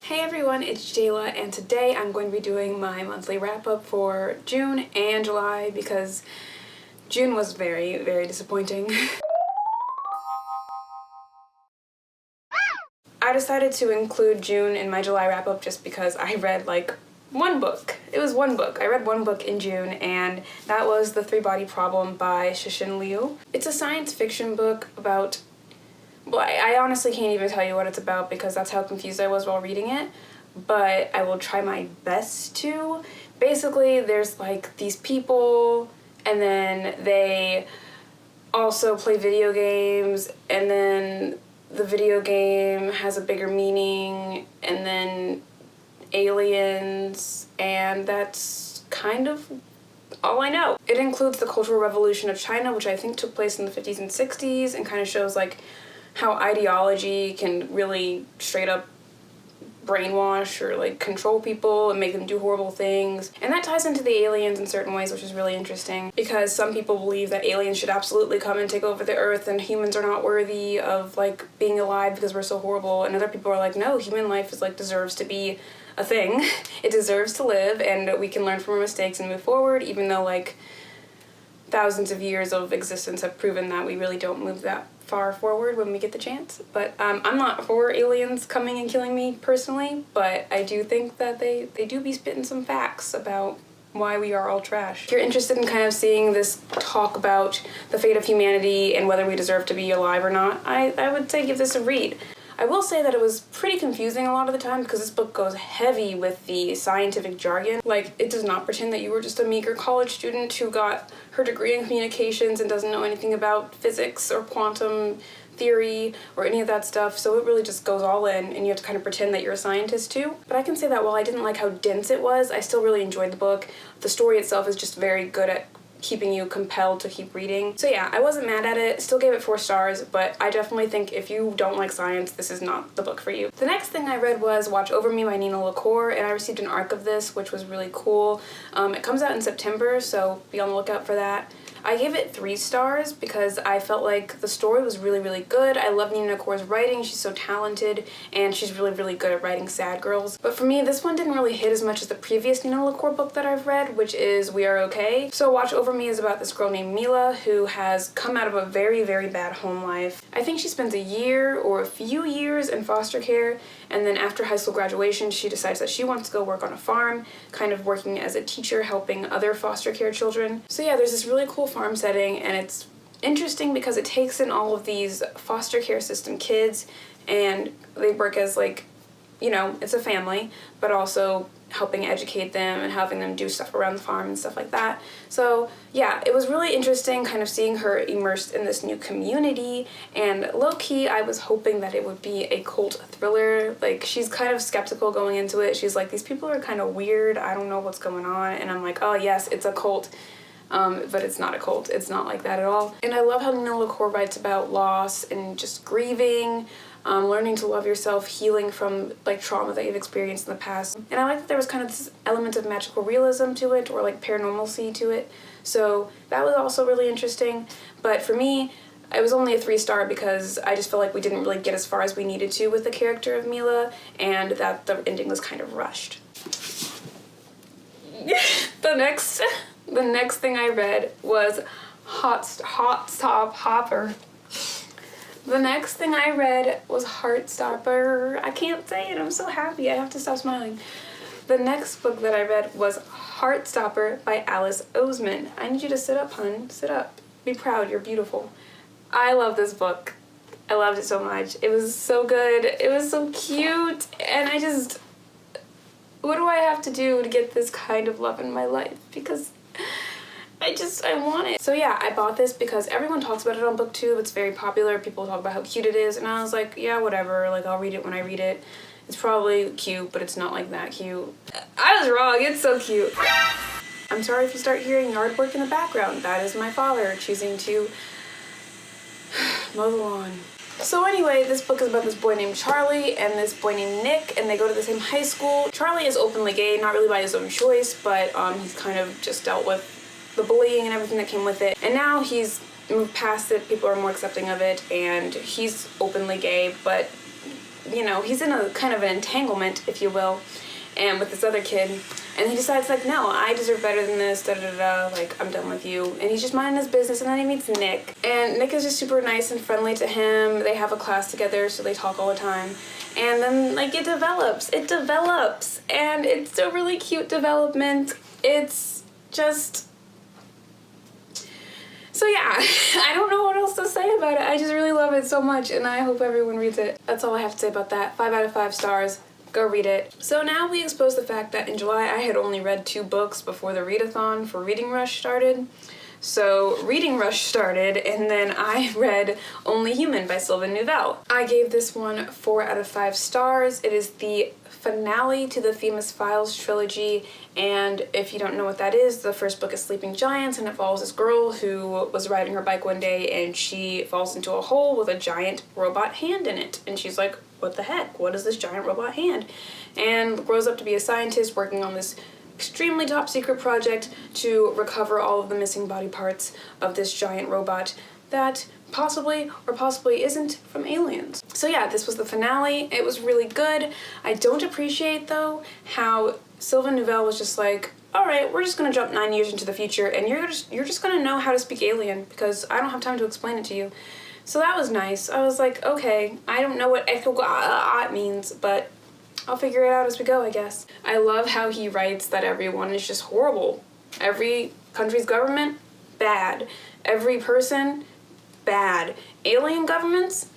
Hey everyone, it's Jayla, and today I'm going to be doing my monthly wrap-up for June and July because June was very, very disappointing. I decided to include June in my July wrap-up just because I read like one book. It was one book. I read one book in June, and that was The Three-Body Problem by Cixin Liu. It's a science fiction book about, well, I honestly can't even tell you what it's about because that's how confused I was while reading it, but I will try my best to. Basically, there's like these people, and then they also play video games, and then the video game has a bigger meaning, and then aliens, and that's kind of all I know. It includes the Cultural Revolution of China, which I think took place in the 50s and 60s, and kind of shows like how ideology can really straight up brainwash or like control people and make them do horrible things. And that ties into the aliens in certain ways, which is really interesting because some people believe that aliens should absolutely come and take over the earth and humans are not worthy of like being alive because we're so horrible, and other people are like, no, human life is like deserves to be a thing. It deserves to live, and we can learn from our mistakes and move forward, even though like thousands of years of existence have proven that we really don't move that far forward when we get the chance. But I'm not for aliens coming and killing me personally, but I do think that they do be spitting some facts about why we are all trash. If you're interested in kind of seeing this talk about the fate of humanity and whether we deserve to be alive or not, I would say give this a read. I will say that it was pretty confusing a lot of the time because this book goes heavy with the scientific jargon. Like, it does not pretend that you were just a meager college student who got her degree in communications and doesn't know anything about physics or quantum theory or any of that stuff, so it really just goes all in and you have to kind of pretend that you're a scientist too. But I can say that while I didn't like how dense it was, I still really enjoyed the book. The story itself is just very good at keeping you compelled to keep reading. So yeah, I wasn't mad at it, still gave it 4 stars, but I definitely think if you don't like science, this is not the book for you. The next thing I read was Watch Over Me by Nina LaCour, and I received an ARC of this, which was really cool. It comes out in September, so be on the lookout for that. I gave it 3 stars because I felt like the story was really, really good. I love Nina LaCour's writing, she's so talented, and she's really, really good at writing sad girls. But for me, this one didn't really hit as much as the previous Nina LaCour book that I've read, which is We Are Okay. So Watch Over Me is about this girl named Mila who has come out of a very, very bad home life. I think she spends a year or a few years in foster care, and then after high school graduation, she decides that she wants to go work on a farm, kind of working as a teacher helping other foster care children. So yeah, there's this really cool farm setting, and it's interesting because it takes in all of these foster care system kids, and they work as like, you know, it's a family, but also helping educate them and having them do stuff around the farm and stuff like that. So yeah, it was really interesting kind of seeing her immersed in this new community, and low-key I was hoping that it would be a cult thriller. Like, she's kind of skeptical going into it. She's like, these people are kind of weird, I don't know what's going on, and I'm like, oh yes, it's a cult. But it's not a cult. It's not like that at all. And I love how Nina LaCour writes about loss and just grieving, learning to love yourself, healing from like trauma that you've experienced in the past. And I like that there was kind of this element of magical realism to it, or like paranormalcy to it. So that was also really interesting. But for me, it was only a 3-star because I just felt like we didn't really get as far as we needed to with the character of Mila, and that the ending was kind of rushed. The next thing I read was Heartstopper. The next thing I read was Heartstopper. I can't say it, I'm so happy, I have to stop smiling. The next book that I read was Heartstopper by Alice Oseman. I need you to sit up, hun, sit up. Be proud, you're beautiful. I love this book. I loved it so much. It was so good, it was so cute, and what do I have to do to get this kind of love in my life? Because I want it. So yeah, I bought this because everyone talks about it on BookTube. It's very popular. People talk about how cute it is, and I was like, yeah, whatever. Like, I'll read it when I read it. It's probably cute, but it's not like that cute. I was wrong. It's so cute. I'm sorry if you start hearing yard work in the background. That is my father choosing to mow the lawn. So anyway, this book is about this boy named Charlie and this boy named Nick, and they go to the same high school. Charlie is openly gay, not really by his own choice, but he's kind of just dealt with the bullying and everything that came with it. And now he's moved past it, people are more accepting of it, and he's openly gay, but you know, he's in a kind of an entanglement, if you will, and with this other kid, and he decides, like, no, I deserve better than this, da-da-da-da, like, I'm done with you, and he's just minding his business, and then he meets Nick, and Nick is just super nice and friendly to him. They have a class together, so they talk all the time, and then, like, it develops, and it's a really cute development. It's just... So yeah, I don't know what else to say about it. I just really love it so much, and I hope everyone reads it. That's all I have to say about that. 5 out of 5 stars. Go read it. So now we expose the fact that in July I had only read 2 books before the readathon for Reading Rush started. So Reading Rush started, and then I read Only Human by Sylvan Nouvelle. I gave this one 4 out of 5 stars. It is the finale to the Famous Files trilogy, and if you don't know what that is, the first book is Sleeping Giants, and it follows this girl who was riding her bike one day and she falls into a hole with a giant robot hand in it, and she's like, what the heck? What is this giant robot hand? And grows up to be a scientist working on this extremely top secret project to recover all of the missing body parts of this giant robot that possibly or possibly isn't from aliens. So yeah, this was the finale. It was really good. I don't appreciate, though, how Sylvan Nouvelle was just like, alright, we're just gonna jump 9 years into the future and you're just gonna know how to speak alien because I don't have time to explain it to you. So that was nice. I was like, okay, I don't know what it means, but I'll figure it out as we go, I guess. I love how he writes that everyone is just horrible. Every country's government, bad. Every person, bad. Alien governments,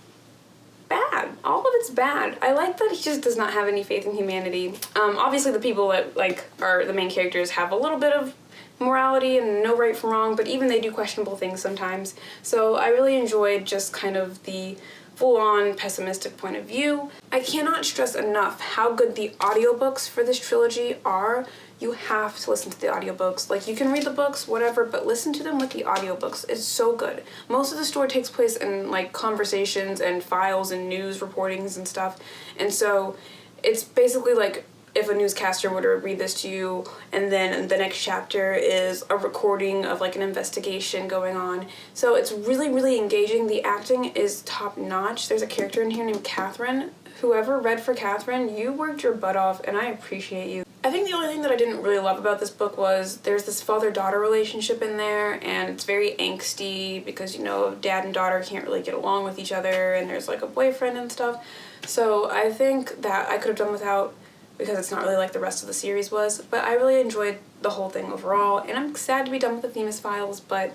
bad. All of it's bad. I like that he just does not have any faith in humanity. Obviously the people that, like, are the main characters have a little bit of morality and know right from wrong, but even they do questionable things sometimes. So I really enjoyed just kind of the full-on pessimistic point of view. I cannot stress enough how good the audiobooks for this trilogy are. You have to listen to the audiobooks. Like, you can read the books, whatever, but listen to them with the audiobooks. It's so good. Most of the story takes place in, like, conversations and files and news reportings and stuff, and so it's basically like if a newscaster were to read this to you, and then the next chapter is a recording of, like, an investigation going on. So it's really, really engaging. The acting is top-notch. There's a character in here named Catherine. Whoever read for Catherine, you worked your butt off, and I appreciate you. I think the only thing that I didn't really love about this book was there's this father-daughter relationship in there, and it's very angsty because, you know, dad and daughter can't really get along with each other, and there's, like, a boyfriend and stuff. So I think that I could have done without, because it's not really like the rest of the series was, but I really enjoyed the whole thing overall, and I'm sad to be done with the Famous Files, but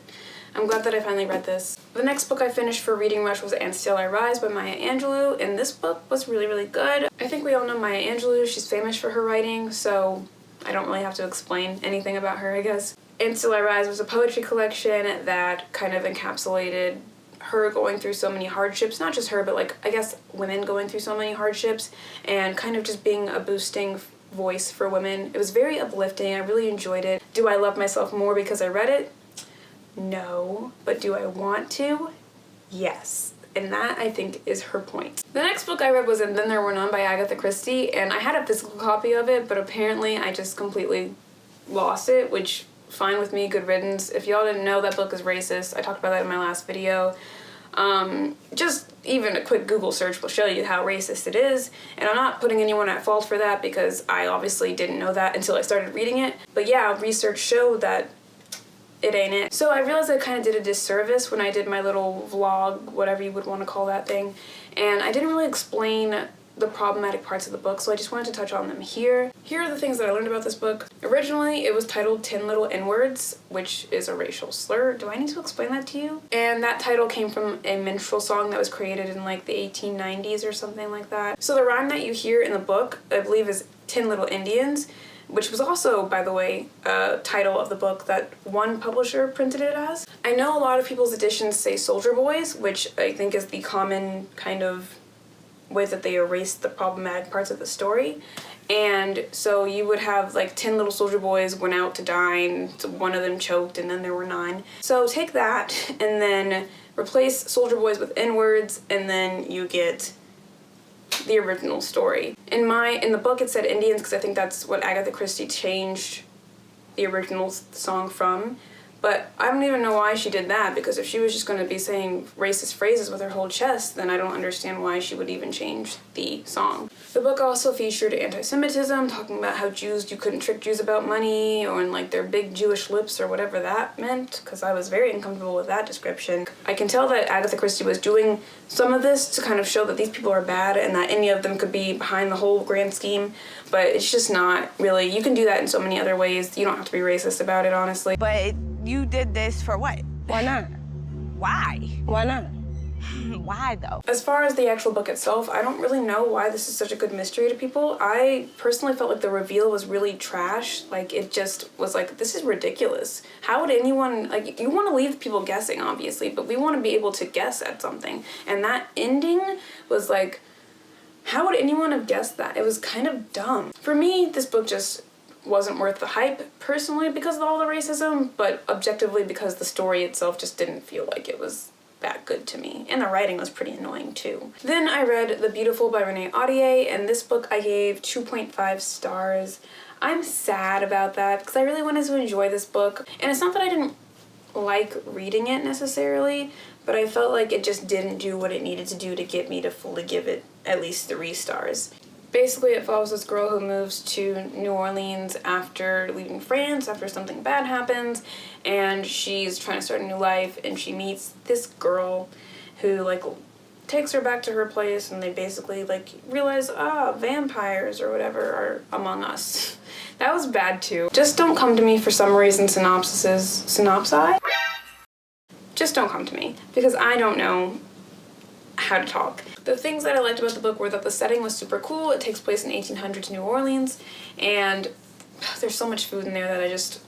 I'm glad that I finally read this. The next book I finished for Reading Rush was And Still I Rise by Maya Angelou, and this book was really, really good. I think we all know Maya Angelou. She's famous for her writing, so I don't really have to explain anything about her, I guess. And Still I Rise was a poetry collection that kind of encapsulated her going through so many hardships, not just her, but, like, I guess women going through so many hardships, and kind of just being a boosting voice for women. It was very uplifting. I really enjoyed it. Do I love myself more because I read it? No. But do I want to? Yes. And that, I think, is her point. The next book I read was And Then There Were None by Agatha Christie, and I had a physical copy of it, but apparently I just completely lost it, which, fine with me, good riddance. If y'all didn't know, that book is racist. I talked about that in my last video. Just even a quick Google search will show you how racist it is, and I'm not putting anyone at fault for that because I obviously didn't know that until I started reading it. But yeah, research showed that it ain't it. So I realized I kind of did a disservice when I did my little vlog, whatever you would want to call that thing, and I didn't really explain the problematic parts of the book, so I just wanted to touch on them here. Here are the things that I learned about this book. Originally, it was titled 10 Little N-Words, which is a racial slur. Do I need to explain that to you? And that title came from a minstrel song that was created in, like, the 1890s or something like that. So the rhyme that you hear in the book, I believe, is 10 Little Indians, which was also, by the way, a title of the book that one publisher printed it as. I know a lot of people's editions say Soldier Boys, which I think is the common kind of way that they erased the problematic parts of the story. And so you would have, like, 10 little soldier boys went out to dine, so one of them choked, and then there were 9. So take that and then replace soldier boys with N-words, and then you get the original story. In the book it said Indians because I think that's what Agatha Christie changed the original song from, But I don't even know why she did that, because if she was just going to be saying racist phrases with her whole chest, then I don't understand why she would even change the song. The book also featured anti-Semitism, talking about how you couldn't trick Jews about money, or in like their big Jewish lips, or whatever that meant, because I was very uncomfortable with that description. I can tell that Agatha Christie was doing some of this to kind of show that these people are bad and that any of them could be behind the whole grand scheme, but it's just not really. You can do that in so many other ways. You don't have to be racist about it, honestly. But you did this for what? Why not? Why? Why not? Why, though? As far as the actual book itself, I don't really know why this is such a good mystery to people. I personally felt like the reveal was really trash. Like, it just was like, this is ridiculous. How would anyone, like, you want to leave people guessing, obviously, but we want to be able to guess at something. And that ending was like, how would anyone have guessed that? It was kind of dumb. For me, this book just wasn't worth the hype, personally, because of all the racism, but objectively because the story itself just didn't feel like it was that good to me. And the writing was pretty annoying too. Then I read The Beautiful by Renee Audier, and this book I gave 2.5 stars. I'm sad about that because I really wanted to enjoy this book. And it's not that I didn't like reading it necessarily, but I felt like it just didn't do what it needed to do to get me to fully give it at least 3 stars. Basically, it follows this girl who moves to New Orleans after leaving France, after something bad happens, and she's trying to start a new life, and she meets this girl who, like, takes her back to her place, and they basically, like, realize, vampires or whatever are among us. That was bad, too. Just don't come to me for summaries and synopsi? Just don't come to me, because I don't know how to talk. The things that I liked about the book were that the setting was super cool. It takes place in 1800s New Orleans, and there's so much food in there that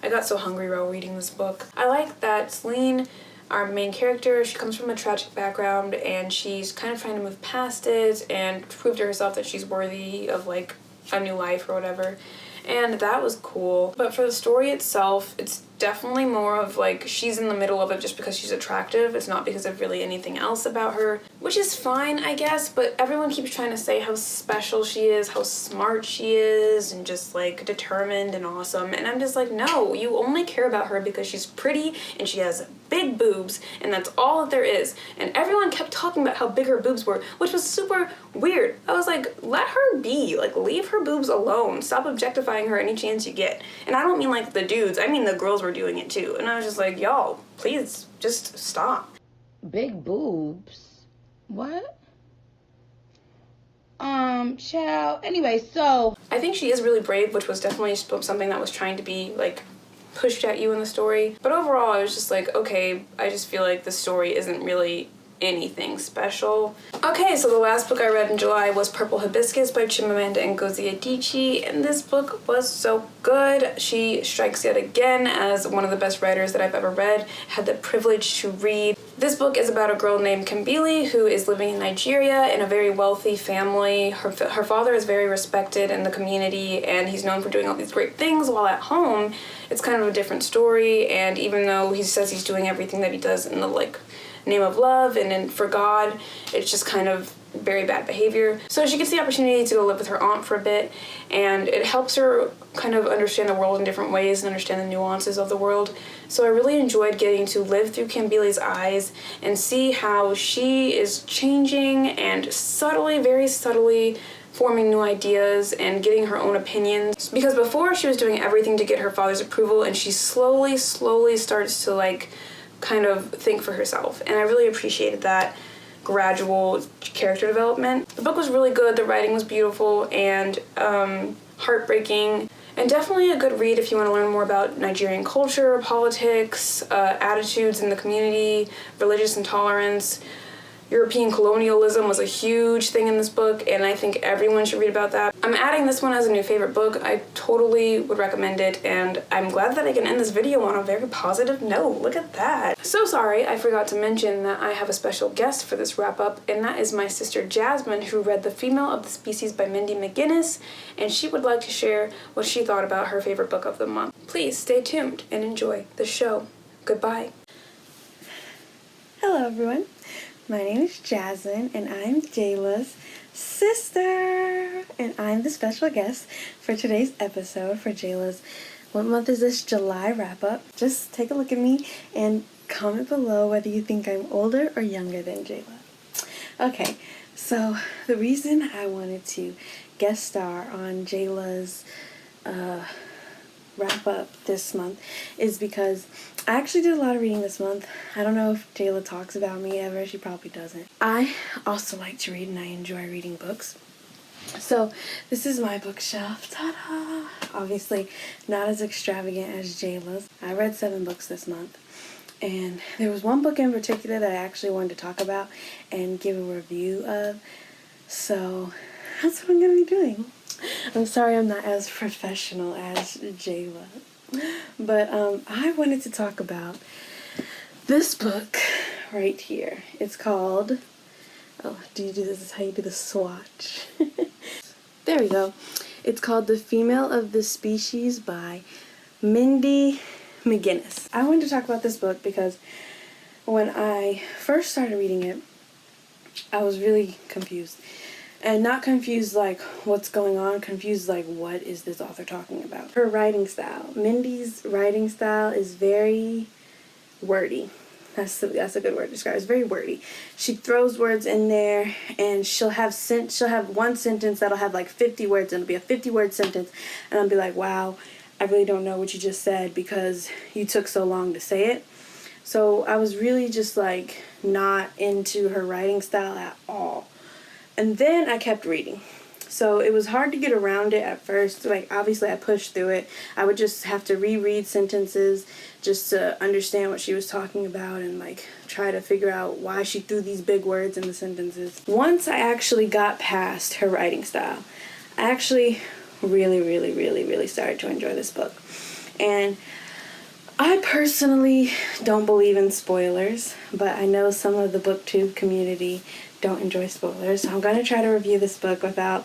I got so hungry while reading this book. I like that Celine, our main character, she comes from a tragic background, and she's kind of trying to move past it and prove to herself that she's worthy of, like, a new life or whatever. And that was cool. But for the story itself, it's definitely more of like she's in the middle of it just because she's attractive. It's not because of really anything else about her, which is fine, I guess, but everyone keeps trying to say how special she is, how smart she is, and just like determined and awesome. And I'm just like, no, you only care about her because she's pretty and she has big boobs, and that's all that there is. And everyone kept talking about how big her boobs were, which was super weird. I was like, let her be. Like, leave her boobs alone. Stop objectifying her any chance you get. And I don't mean like the dudes, I mean the girls were doing it too. And I was just like, y'all, please just stop. Big boobs? What? Child. Anyway, so I think she is really brave, which was definitely something that was trying to be like pushed at you in the story. But overall, I was just like, okay, I just feel like the story isn't really anything special. Okay, so the last book I read in July was Purple Hibiscus by Chimamanda Ngozi Adichie, and this book was so good. She strikes yet again as one of the best writers that I've ever read, had the privilege to read. This book is about a girl named Kimbili who is living in Nigeria in a very wealthy family. Her father is very respected in the community, and he's known for doing all these great things, while at home it's kind of a different story. And even though he says he's doing everything that he does in the like name of love and for God, it's just kind of very bad behavior. So she gets the opportunity to go live with her aunt for a bit, and it helps her kind of understand the world in different ways and understand the nuances of the world. So I really enjoyed getting to live through Kimbili's eyes and see how she is changing and subtly, very subtly, forming new ideas and getting her own opinions. Because before she was doing everything to get her father's approval, and she slowly starts to like kind of think for herself. And I really appreciated that gradual character development. The book was really good, the writing was beautiful and heartbreaking, and definitely a good read if you want to learn more about Nigerian culture, politics, attitudes in the community, religious intolerance. European colonialism was a huge thing in this book, and I think everyone should read about that. I'm adding this one as a new favorite book. I totally would recommend it, and I'm glad that I can end this video on a very positive note. Look at that. So sorry, I forgot to mention that I have a special guest for this wrap-up, and that is my sister Jasmine, who read The Female of the Species by Mindy Mcginnis, and she would like to share what she thought about her favorite book of the month. Please stay tuned and enjoy the show. Goodbye. Hello everyone. My name is Jasmine, and I'm Jayla's sister, and I'm the special guest for today's episode for Jayla's What month is this? July wrap-up. Just take a look at me and comment below whether you think I'm older or younger than Jayla. Okay, so the reason I wanted to guest star on Jayla's wrap-up this month is because I actually did a lot of reading this month. I don't know if Jayla talks about me ever. She probably doesn't. I also like to read and I enjoy reading books. So this is my bookshelf. Ta-da! Obviously not as extravagant as Jayla's. I read 7 books this month. And there was one book in particular that I actually wanted to talk about and give a review of. So that's what I'm going to be doing. I'm sorry I'm not as professional as Jayla. But I wanted to talk about this book right here. It's called, oh, do you do this? This is how you do the swatch. There we go. It's called The Female of the Species by Mindy Mcginnis. I wanted to talk about this book because when I first started reading it, I was really confused. And not confused like what's going on, confused like what is this author talking about. Her writing style. Mindy's writing style is very wordy. That's a good word to describe. It's very wordy. She throws words in there and she'll have one sentence that'll have like 50 words and it'll be a 50-word sentence and I'll be like, wow, I really don't know what you just said because you took so long to say it. So I was really just like not into her writing style at all. And then I kept reading. So it was hard to get around it at first. Like, obviously I pushed through it. I would just have to reread sentences just to understand what she was talking about and like try to figure out why she threw these big words in the sentences. Once I actually got past her writing style, I actually really started to enjoy this book. And I personally don't believe in spoilers, but I know some of the booktube community don't enjoy spoilers, so I'm going to try to review this book without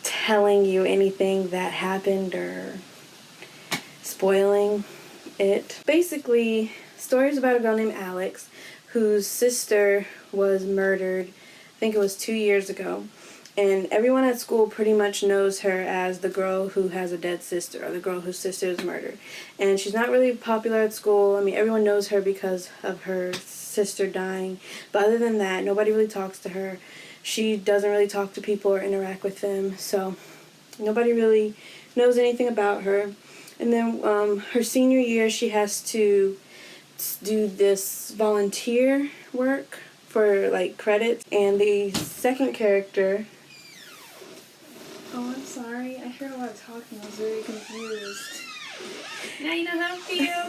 telling you anything that happened or spoiling it. Basically, stories about a girl named Alex whose sister was murdered, I think it was 2 years ago, and everyone at school pretty much knows her as the girl who has a dead sister, or the girl whose sister is murdered. And she's not really popular at school. I mean, everyone knows her because of her sister dying. But other than that, nobody really talks to her. She doesn't really talk to people or interact with them. So nobody really knows anything about her. And then her senior year, she has to do this volunteer work for like credits. And the second character... Oh, I'm sorry. I heard a lot of talking. I was very confused. Now you know how to feel.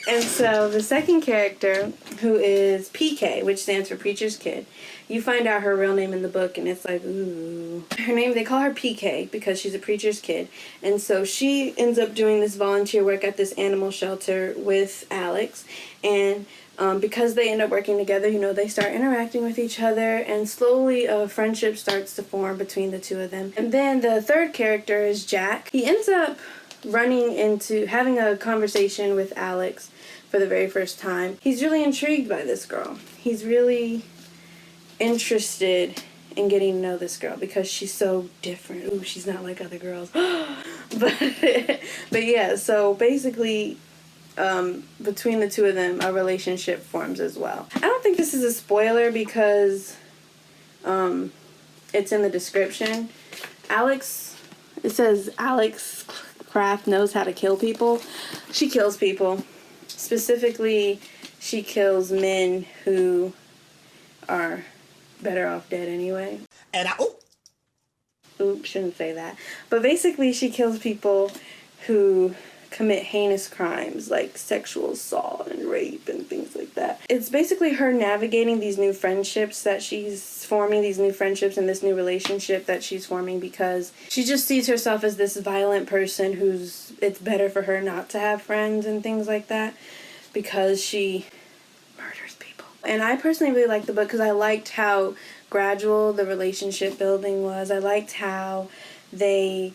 And so the second character, who is PK, which stands for Preacher's Kid, you find out her real name in the book, and it's like, ooh. Her name, they call her PK because she's a preacher's kid. And so she ends up doing this volunteer work at this animal shelter with Alex. And because they end up working together, you know, they start interacting with each other, and slowly a friendship starts to form between the two of them. And then the third character is Jack. He ends up having a conversation with Alex for the very first time. He's really intrigued by this girl. He's really interested in getting to know this girl because she's so different. Ooh, she's not like other girls. but yeah, so basically between the two of them, a relationship forms as well. I don't think this is a spoiler because it's in the description. It says Alex Kraft knows how to kill people. She kills people. Specifically, she kills men who are better off dead anyway. And oops, shouldn't say that. But basically, she kills people who commit heinous crimes like sexual assault and rape and things like that. It's basically her navigating these new friendships that she's forming, these new friendships and this new relationship that she's forming, because she just sees herself as this violent person who's, it's better for her not to have friends and things like that because she murders people. And I personally really liked the book because I liked how gradual the relationship building was. I liked how they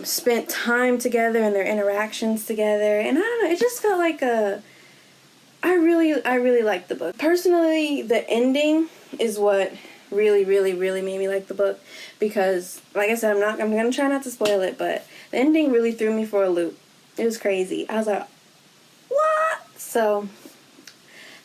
spent time together and their interactions together, and I don't know, it just felt like I really liked the book. Personally, the ending is what really, really, really made me like the book, because, like I said, I'm going to try not to spoil it, but the ending really threw me for a loop. It was crazy. I was like, what? So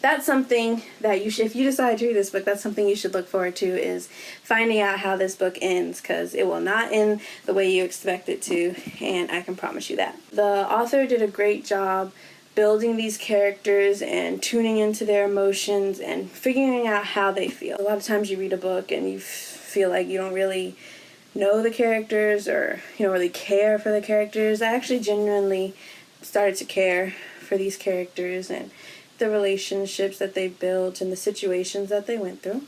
that's something that you should, if you decide to read this book, that's something you should look forward to, is finding out how this book ends, because it will not end the way you expect it to, and I can promise you that. The author did a great job building these characters and tuning into their emotions and figuring out how they feel. A lot of times you read a book and you feel like you don't really know the characters, or you don't really care for the characters. I actually genuinely started to care for these characters and the relationships that they built and the situations that they went through.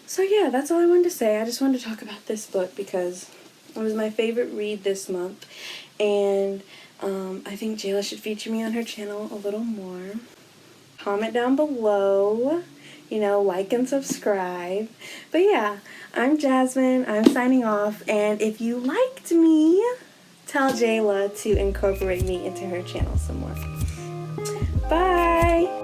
So yeah, that's all I wanted to say. I just wanted to talk about this book because it was my favorite read this month, and I think Jayla should feature me on her channel a little more. Comment down below, like and subscribe. But yeah, I'm Jasmine, I'm signing off, and if you liked me, tell Jayla to incorporate me into her channel some more. Bye!